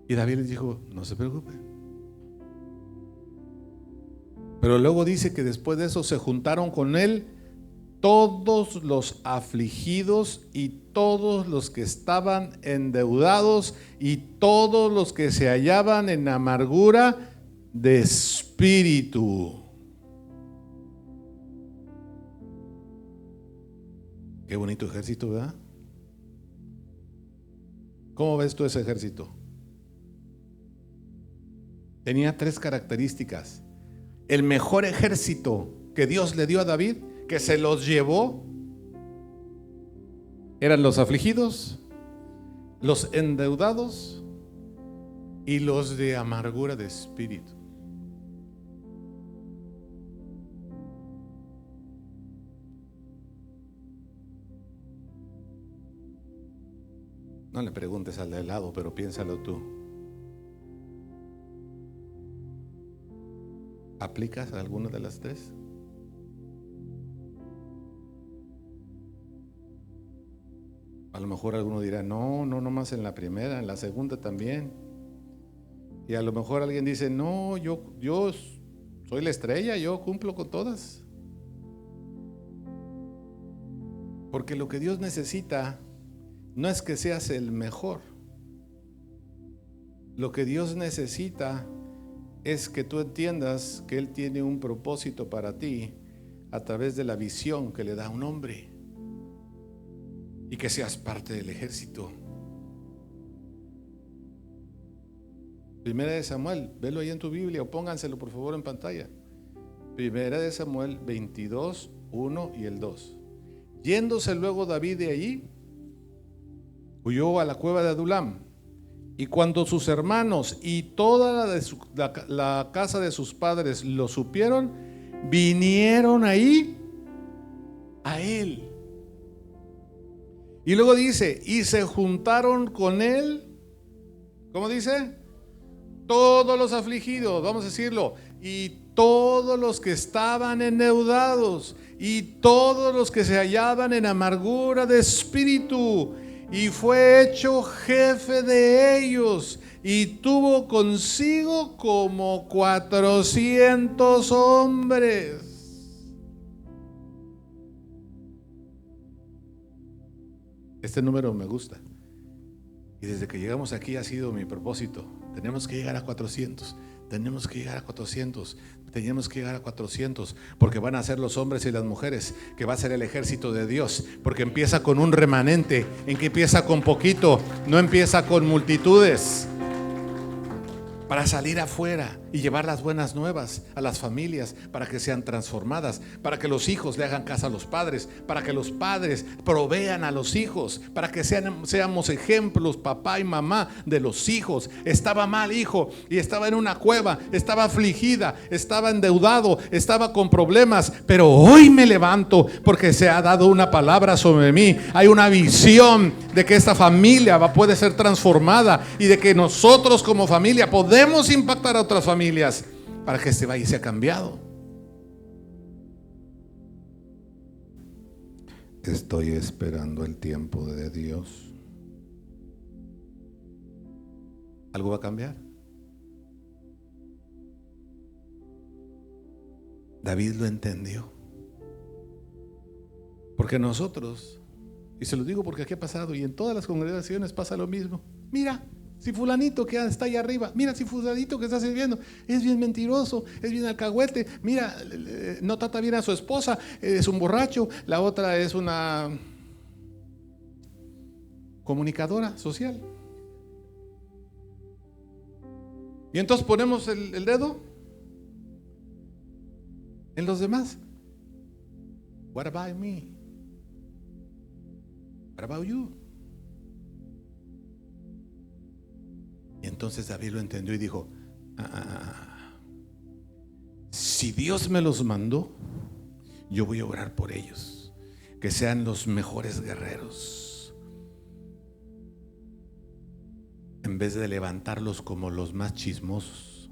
[SPEAKER 1] Y David les dijo, no se preocupe. Pero luego dice que después de eso se juntaron con él todos los afligidos y todos los que estaban endeudados y todos los que se hallaban en amargura de espíritu. Qué bonito ejército, ¿verdad? ¿Cómo ves tú ese ejército? Tenía 3 características. El mejor ejército que Dios le dio a David, que se los llevó, eran los afligidos, los endeudados y los de amargura de espíritu. No le preguntes al de lado, pero piénsalo tú. ¿Aplicas alguna de las 3? A lo mejor alguno dirá, no más en la primera, en la segunda también. Y a lo mejor alguien dice, no, yo soy la estrella, yo cumplo con todas. Porque lo que Dios necesita no es que seas el mejor. Lo que Dios necesita es que tú entiendas que Él tiene un propósito para ti a través de la visión que le da un hombre y que seas parte del ejército. Primera de Samuel, velo ahí en tu Biblia o pónganselo por favor en pantalla. Primera de Samuel 22, 1 y el 2. Yéndose luego David de allí, huyó a la cueva de Adulam. Y cuando sus hermanos y toda la casa de sus padres lo supieron, vinieron ahí a él. Y luego dice, y se juntaron con él, ¿cómo dice? Todos los afligidos, vamos a decirlo, y todos los que estaban endeudados, y todos los que se hallaban en amargura de espíritu. Y fue hecho jefe de ellos y tuvo consigo como 400 hombres. Este número me gusta. Y desde que llegamos aquí ha sido mi propósito. Tenemos que llegar a 400. Tenemos que llegar a 400. Tenemos que llegar a 400, porque van a ser los hombres y las mujeres, que va a ser el ejército de Dios, porque empieza con un remanente, en que empieza con poquito, no empieza con multitudes. Para salir afuera y llevar las buenas nuevas a las familias, para que sean transformadas, para que los hijos le hagan caso a los padres, para que los padres provean a los hijos, para que seamos ejemplos, papá y mamá, de los hijos. Estaba mal, hijo, y estaba en una cueva, estaba afligida, estaba endeudado, estaba con problemas, pero hoy me levanto porque se ha dado una palabra sobre mí. Hay una visión de que esta familia puede ser transformada y de que nosotros como familia podemos impactar a otras familias para que este valle sea cambiado. Estoy esperando el tiempo de Dios. ¿Algo va a cambiar? David lo entendió. Porque nosotros, y se lo digo porque aquí ha pasado, y en todas las congregaciones pasa lo mismo. Mira, si fulanito que está allá arriba, mira, si fulanito que está sirviendo es bien mentiroso, es bien alcahuete, mira, no trata bien a su esposa, es un borracho, la otra es una comunicadora social. Y entonces ponemos el dedo en los demás. What about me? What about you? Y entonces David lo entendió y dijo: si Dios me los mandó, yo voy a orar por ellos, que sean los mejores guerreros, en vez de levantarlos como los más chismosos.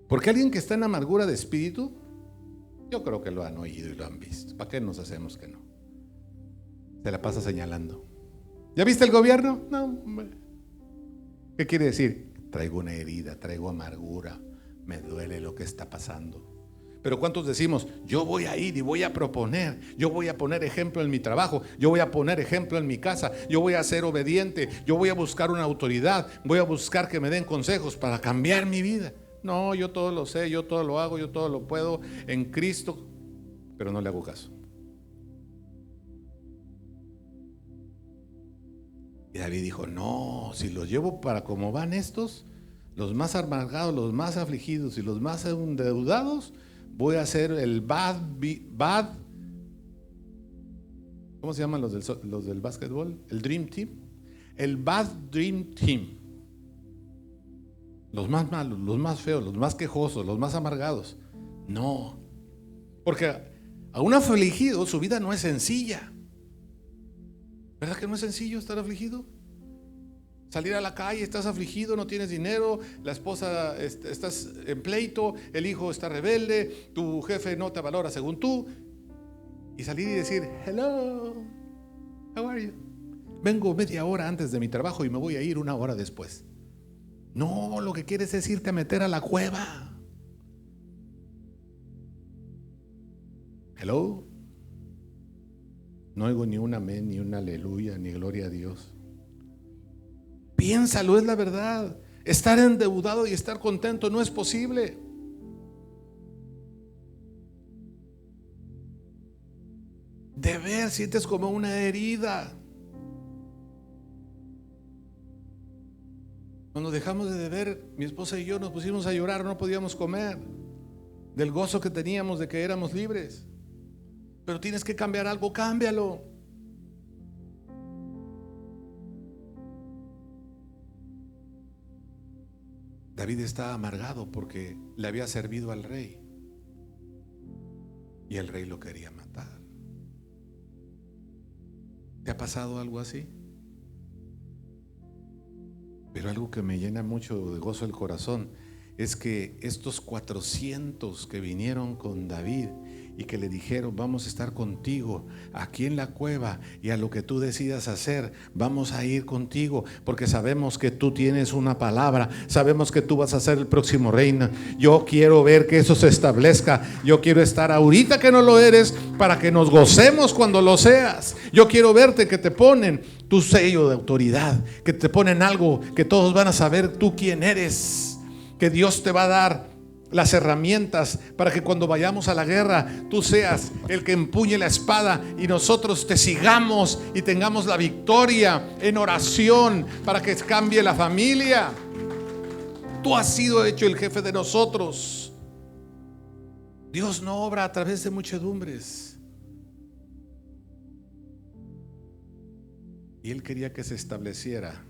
[SPEAKER 1] Porque alguien que está en amargura de espíritu, yo creo que lo han oído y lo han visto. ¿Para qué nos hacemos que no? Se la pasa señalando. ¿Ya viste el gobierno? No, hombre. ¿Qué quiere decir? Traigo una herida, traigo amargura, me duele lo que está pasando. Pero ¿cuántos decimos: yo voy a ir y voy a proponer, yo voy a poner ejemplo en mi trabajo, yo voy a poner ejemplo en mi casa, yo voy a ser obediente, yo voy a buscar una autoridad, voy a buscar que me den consejos para cambiar mi vida? No, yo todo lo sé, yo todo lo hago, yo todo lo puedo en Cristo, pero no le hago caso. Y David dijo: no, si los llevo para como van estos, los más amargados, los más afligidos y los más endeudados, voy a hacer el bad, ¿cómo se llaman los del básquetbol? El Dream Team. El Bad Dream Team. Los más malos, los más feos, los más quejosos, los más amargados. No, porque a un afligido su vida no es sencilla. ¿Verdad que no es sencillo estar afligido? Salir a la calle, estás afligido, no tienes dinero, la esposa, estás en pleito, el hijo está rebelde, tu jefe no te valora según tú, y salir y decir: hello, how are you? Vengo media hora antes de mi trabajo y me voy a ir una hora después. No, lo que quieres es irte a meter a la cueva. Hello. No oigo ni un amén, ni un aleluya, ni gloria a Dios. Piénsalo, es la verdad. Estar endeudado y estar contento no es posible. Deber sientes como una herida. Cuando dejamos de deber, mi esposa y yo nos pusimos a llorar, no podíamos comer del gozo que teníamos de que éramos libres. Pero tienes que cambiar algo, cámbialo. David estaba amargado porque le había servido al rey y el rey lo quería matar. ¿Te ha pasado algo así? Pero algo que me llena mucho de gozo el corazón es que estos 400 que vinieron con David y que le dijeron: vamos a estar contigo aquí en la cueva, y a lo que tú decidas hacer vamos a ir contigo, porque sabemos que tú tienes una palabra, sabemos que tú vas a ser el próximo reino. Yo quiero ver que eso se establezca. Yo quiero estar ahorita que no lo eres, para que nos gocemos cuando lo seas. Yo quiero verte que te ponen tu sello de autoridad, que te ponen algo que todos van a saber tú quién eres. que Dios te va a dar las herramientas para que cuando vayamos a la guerra tú seas el que empuñe la espada y nosotros te sigamos y tengamos la victoria en oración para que cambie la familia. Tú has sido hecho el jefe de nosotros. Dios no obra a través de muchedumbres. Y Él quería que se estableciera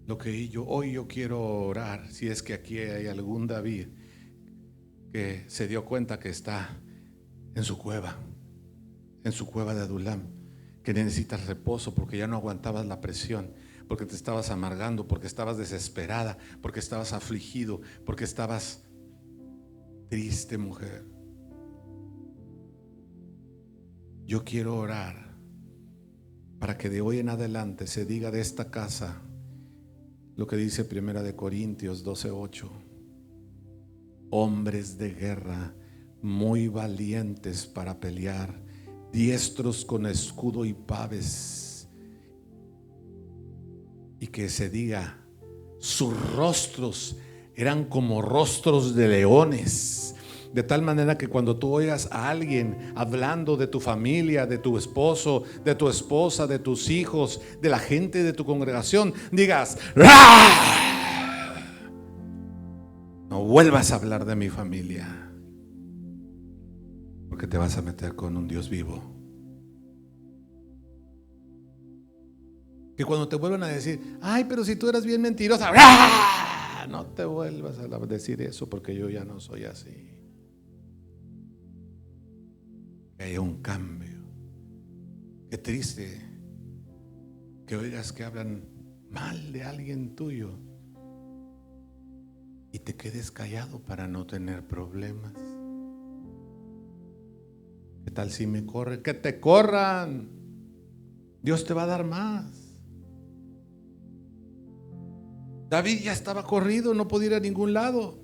[SPEAKER 1] lo que hoy yo quiero orar. Si es que aquí hay algún David que se dio cuenta que está en su cueva de Adulam, que necesitas reposo porque ya no aguantabas la presión, porque te estabas amargando, porque estabas desesperada, porque estabas afligido, porque estabas triste, mujer. Yo quiero orar para que de hoy en adelante se diga de esta casa lo que dice 1 Corintios 12:8. Hombres de guerra muy valientes para pelear, diestros con escudo y paves. Y que se diga, sus rostros eran como rostros de leones. De tal manera que cuando tú oigas a alguien hablando de tu familia, de tu esposo, de tu esposa, de tus hijos, de la gente de tu congregación, digas: ¡ah! No vuelvas a hablar de mi familia, porque te vas a meter con un Dios vivo. Que cuando te vuelvan a decir: ay, pero si tú eras bien mentirosa, ¡ah! No te vuelvas a decir eso, porque yo ya no soy así. Que haya un cambio. Qué triste que oigas que hablan mal de alguien tuyo y te quedes callado para no tener problemas. ¿Qué tal si me corren? Que te corran. Dios te va a dar más. David ya estaba corrido, no podía ir a ningún lado.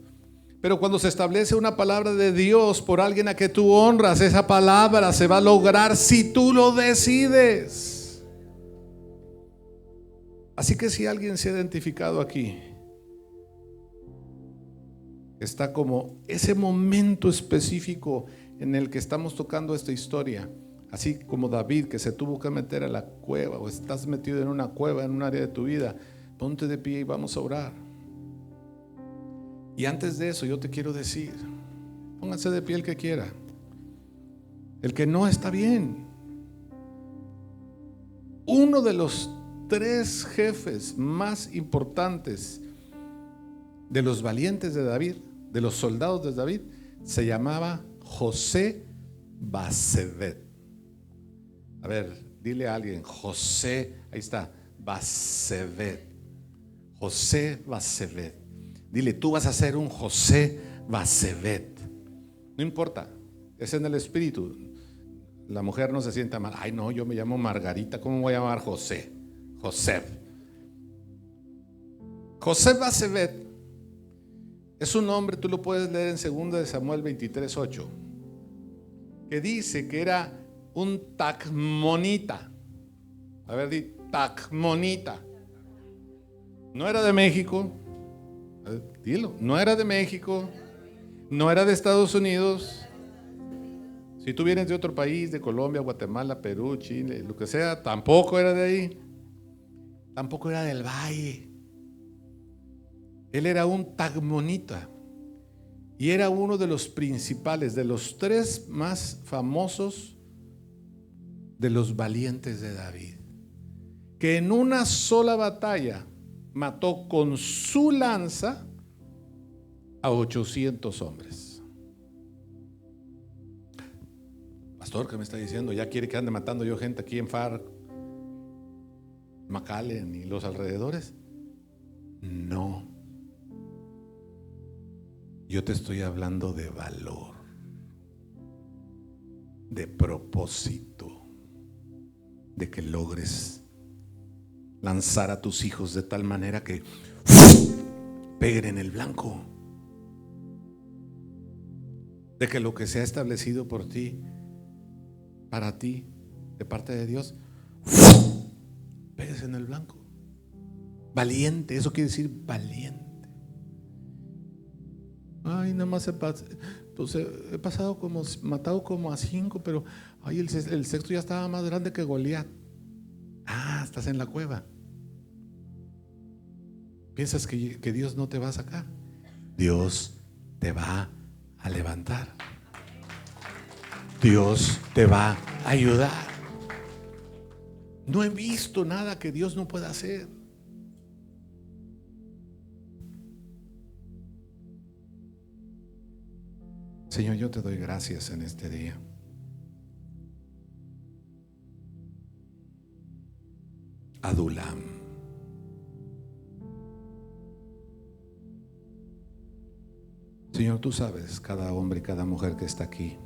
[SPEAKER 1] Pero cuando se establece una palabra de Dios por alguien a que tú honras, esa palabra se va a lograr si tú lo decides. Así que si alguien se ha identificado aquí, está como ese momento específico en el que estamos tocando esta historia, así como David, que se tuvo que meter a la cueva, o estás metido en una cueva en un área de tu vida, ponte de pie y vamos a orar. Y antes de eso yo te quiero decir, póngase de pie el que quiera. El que no está bien. Uno de los 3 jefes más importantes de los valientes de David, de los soldados de David, se llamaba José Basebet. A ver, dile a alguien: José, ahí está, Basebet. José Basebet. Dile: tú vas a ser un José Basebet. No importa, es en el espíritu. La mujer no se sienta mal. Ay, no, yo me llamo Margarita, ¿cómo me voy a llamar José? José. José Basebet es un nombre, tú lo puedes leer en 2 Samuel 23:8, que dice que era un tacmonita. A ver, di tacmonita. No era de México. Dilo, no era de México, no era de Estados Unidos. Si tú vienes de otro país, de Colombia, Guatemala, Perú, Chile, lo que sea, tampoco era de ahí. Tampoco era del valle. Él era un tagmonita y era uno de los principales, de los 3 más famosos de los valientes de David, que en una sola batalla mató con su lanza a 800 hombres. Pastor, ¿qué me está diciendo? ¿Ya quiere que ande matando yo gente aquí en Far, McAllen y los alrededores? No. Yo te estoy hablando de valor, de propósito, de que logres lanzar a tus hijos de tal manera que peguen en el blanco, de que lo que se ha establecido por ti, para ti, de parte de Dios, pegues en el blanco. Valiente, eso quiere decir valiente. Ay, nada más pues he pasado matado como a 5, pero ay, el sexto ya estaba más grande que Goliat. Ah, estás en la cueva. ¿Piensas que Dios no te va a sacar? Dios te va a levantar. Dios te va a ayudar. No he visto nada que Dios no pueda hacer. Señor, yo te doy gracias en este día. Adulam. Señor, tú sabes cada hombre y cada mujer que está aquí.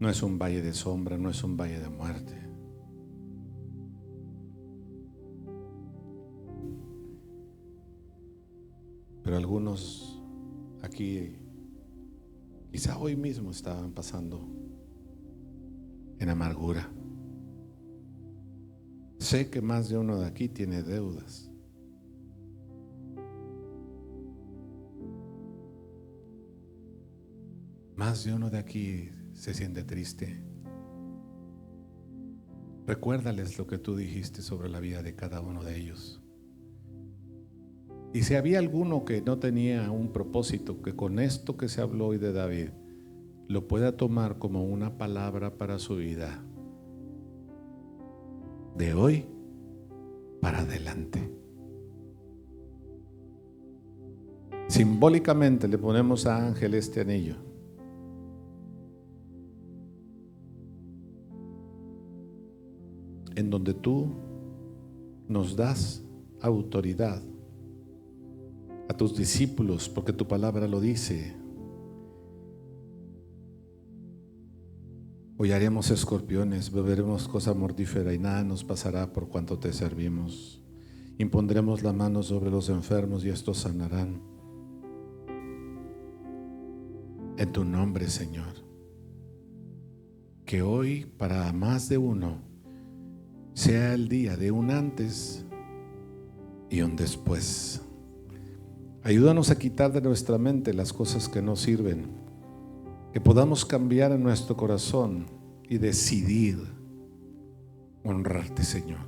[SPEAKER 1] No es un valle de sombra, no es un valle de muerte. Pero algunos aquí, quizá hoy mismo, estaban pasando en amargura. Sé que más de uno de aquí tiene deudas. Más de uno de aquí se siente triste. Recuérdales lo que tú dijiste sobre la vida de cada uno de ellos. Y si había alguno que no tenía un propósito, que con esto que se habló hoy de David lo pueda tomar como una palabra para su vida, de hoy para adelante. Simbólicamente le ponemos a Ángel este anillo. En donde tú nos das autoridad a tus discípulos, porque tu palabra lo dice. Hollaremos escorpiones, beberemos cosa mortífera y nada nos pasará por cuanto te servimos. Impondremos la mano sobre los enfermos y estos sanarán. En tu nombre, Señor. Que hoy para más de uno sea el día de un antes y un después. Ayúdanos a quitar de nuestra mente las cosas que no sirven, que podamos cambiar en nuestro corazón y decidir honrarte, Señor.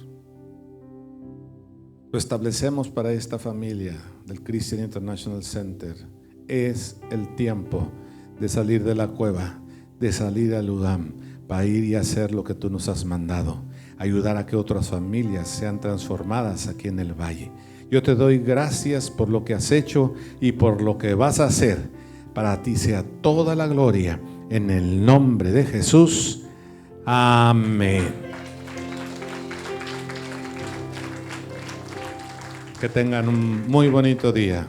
[SPEAKER 1] Lo establecemos para esta familia del Christian International Center. Es el tiempo de salir de la cueva, de salir al Udam, para ir y hacer lo que tú nos has mandado. Ayudar a que otras familias sean transformadas aquí en el valle. Yo te doy gracias por lo que has hecho y por lo que vas a hacer. Para ti sea toda la gloria, en el nombre de Jesús. Amén. Que tengan un muy bonito día.